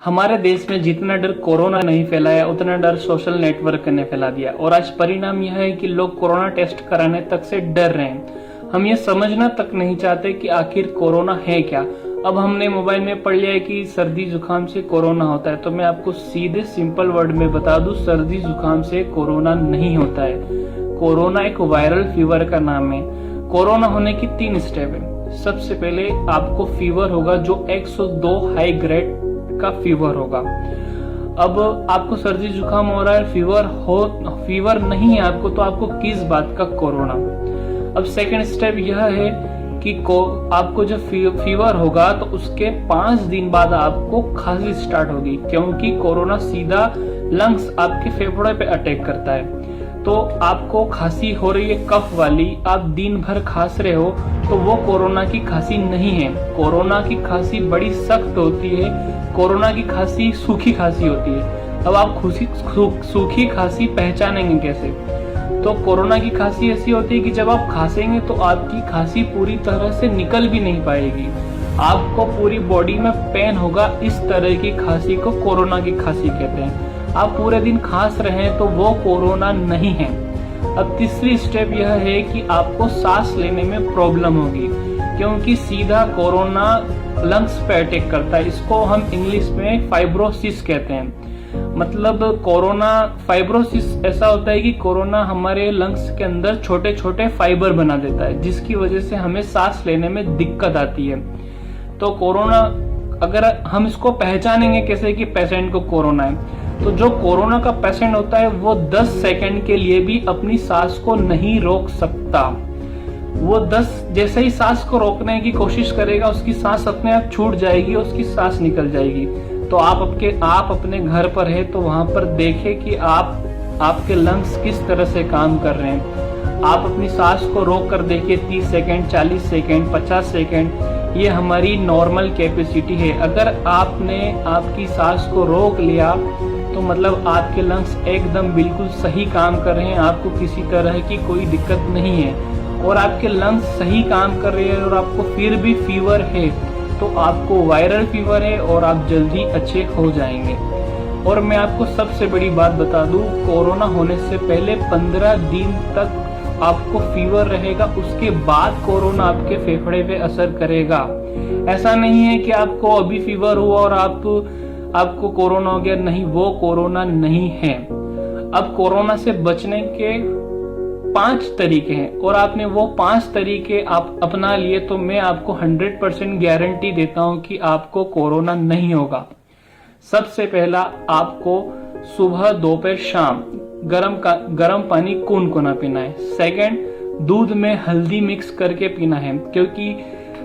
हमारे देश में जितना डर कोरोना नहीं फैलाया उतना डर सोशल नेटवर्क ने फैला दिया और आज परिणाम यह है कि लोग कोरोना टेस्ट कराने तक से डर रहे हैं। हम ये समझना तक नहीं चाहते कि आखिर कोरोना है क्या। अब हमने मोबाइल में पढ़ लिया है कि सर्दी जुकाम से कोरोना होता है, तो मैं आपको सीधे सिंपल वर्ड में बता दूं, सर्दी जुकाम से कोरोना नहीं होता है। कोरोना एक वायरल फीवर का नाम है। कोरोना होने की 3 स्टेप है। सबसे पहले आपको फीवर होगा जो 102 हाई ग्रेड का फीवर होगा। अब आपको सर्दी जुकाम हो रहा है, फीवर नहीं है आपको, तो आपको किस बात का कोरोना। अब सेकंड स्टेप यह है कि आपको जब फीवर होगा तो उसके 5 दिन बाद आपको खांसी स्टार्ट होगी, क्योंकि कोरोना सीधा लंग्स आपके फेफड़े पे अटैक करता है। तो आपको खांसी हो रही है कफ वाली, आप दिन भर खांस रहे हो, तो वो कोरोना की खांसी नहीं है। कोरोना की खांसी बड़ी सख्त होती है। कोरोना की खांसी सूखी खांसी होती है। अब आप सूखी खांसी पहचानेंगे कैसे? तो कोरोना की खांसी ऐसी होती है कि जब आप खांसेंगे तो आपकी खांसी पूरी तरह से निकल भी नहीं पाएगी, आपको पूरी बॉडी में पेन होगा। इस तरह की खांसी को कोरोना की खांसी कहते हैं। आप पूरे दिन खांस रहे हैं तो वो कोरोना नहीं है। अब तीसरी स्टेप यह है कि आपको सांस लेने में प्रॉब्लम होगी, क्योंकि सीधा कोरोना लंग्स पे अटैक करता है। इसको हम इंग्लिश में फाइब्रोसिस कहते हैं। मतलब कोरोना फाइब्रोसिस ऐसा होता है कि कोरोना हमारे लंग्स के अंदर छोटे छोटे फाइबर बना देता है, जिसकी वजह से हमें सांस लेने में दिक्कत आती है। तो कोरोना, अगर हम इसको पहचानेंगे कैसे कि पेशेंट को कोरोना है, तो जो कोरोना का पेशेंट होता है वो 10 सेकंड के लिए भी अपनी सांस को नहीं रोक सकता। वो 10 जैसे ही सांस को रोकने की कोशिश करेगा, उसकी सांस अपने आप छूट जाएगी, उसकी सांस निकल जाएगी। तो आप अपने घर पर है तो वहां पर देखें कि आपके लंग्स किस तरह से काम कर रहे हैं। आप अपनी सांस को रोक कर देखिए, 30 सेकंड, 40 सेकंड, 50 सेकंड, ये हमारी नॉर्मल कैपेसिटी है। अगर आपने आपकी सांस को रोक लिया तो मतलब आपके लंग्स एकदम बिल्कुल सही काम कर रहे हैं, आपको किसी तरह की कोई दिक्कत नहीं है और आपके लंग्स सही काम कर रहे हैं और आपको फिर भी फीवर है तो आपको वायरल फीवर है और आप जल्दी अच्छे हो जाएंगे। और मैं आपको सबसे बड़ी बात बता दूं, कोरोना होने से पहले 15 दिन तक आपको फीवर रहेगा, उसके बाद कोरोना आपके फेफड़े पे असर करेगा। ऐसा नहीं है कि आपको अभी फीवर हुआ और आपको कोरोना हो गया, नहीं, वो कोरोना नहीं है। अब कोरोना से बचने के 5 तरीके हैं और आपने वो 5 तरीके आप अपना लिए तो मैं आपको 100% गारंटी देता हूं कि आपको कोरोना नहीं होगा। सबसे पहला, आपको सुबह, दोपहर, शाम गर्म पानी कुनकुना पीना है। सेकंड, दूध में हल्दी मिक्स करके पीना है, क्योंकि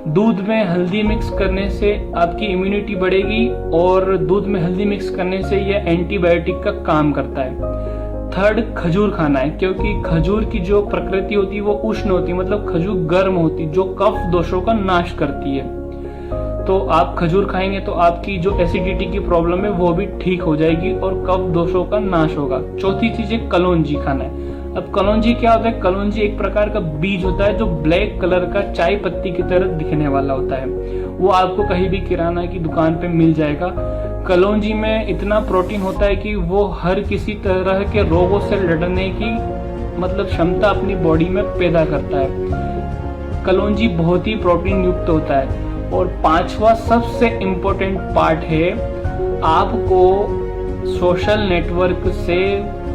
दूध में हल्दी मिक्स करने से आपकी इम्यूनिटी बढ़ेगी और दूध में हल्दी मिक्स करने से यह एंटीबायोटिक का काम करता है। थर्ड, खजूर खाना है, क्योंकि खजूर की जो प्रकृति होती है वो उष्ण होती है, मतलब खजूर गर्म होती है, जो कफ दोषों का नाश करती है। तो आप खजूर खाएंगे तो आपकी जो एसिडिटी की प्रॉब्लम है वो भी ठीक हो जाएगी और कफ दोषों का नाश होगा। चौथी चीज है कलौंजी खाना है। अब कलौंजी क्या होता है? कलौंजी एक प्रकार का बीज होता है जो ब्लैक कलर का चाय पत्ती की तरह दिखने वाला होता है। वो आपको कहीं भी किराना की दुकान पे मिल जाएगा। कलौंजी में इतना प्रोटीन होता है कि वो हर किसी तरह के रोगों से लड़ने की मतलब क्षमता अपनी बॉडी में पैदा करता है। कलौंजी बहुत ही प्रोटीन युक्त होता है। और 5वां सबसे इम्पोर्टेंट पार्ट है, आपको सोशल नेटवर्क से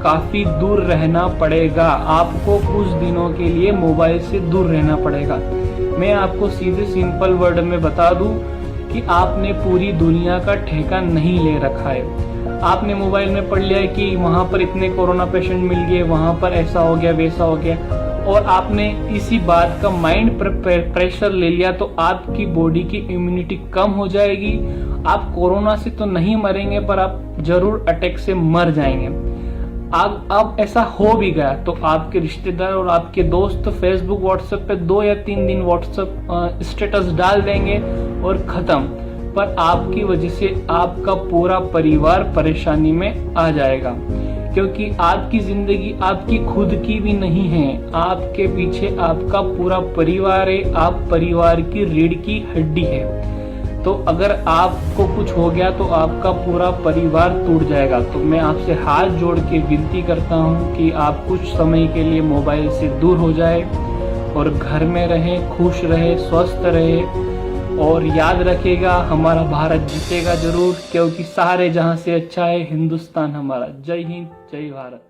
काफी दूर रहना पड़ेगा। आपको कुछ दिनों के लिए मोबाइल से दूर रहना पड़ेगा। मैं आपको सीधे सिंपल वर्ड में बता दूं कि आपने पूरी दुनिया का ठेका नहीं ले रखा है। आपने मोबाइल में पढ़ लिया है कि वहां पर इतने कोरोना पेशेंट मिल गए, वहां पर ऐसा हो गया, वैसा हो गया, और आपने इसी बात का माइंड प्रेशर ले लिया तो आपकी बॉडी की इम्यूनिटी कम हो जाएगी। आप कोरोना से तो नहीं मरेंगे पर आप जरूर अटैक से मर जाएंगे। अब ऐसा हो भी गया तो आपके रिश्तेदार और आपके दोस्त फेसबुक व्हाट्सएप पे 2 या 3 दिन व्हाट्सएप स्टेटस डाल देंगे और खत्म। पर आपकी वजह से आपका पूरा परिवार परेशानी में आ जाएगा, क्योंकि आपकी जिंदगी आपकी खुद की भी नहीं है, आपके पीछे आपका पूरा परिवार है, आप परिवार की रीढ़ की हड्डी है। तो अगर आपको कुछ हो गया तो आपका पूरा परिवार टूट जाएगा। तो मैं आपसे हाथ जोड़ के विनती करता हूँ कि आप कुछ समय के लिए मोबाइल से दूर हो जाए और घर में रहें, खुश रहे, स्वस्थ रहे। और याद रखिएगा, हमारा भारत जीतेगा जरूर, क्योंकि सारे जहां से अच्छा है हिंदुस्तान हमारा। जय हिंद, जय भारत।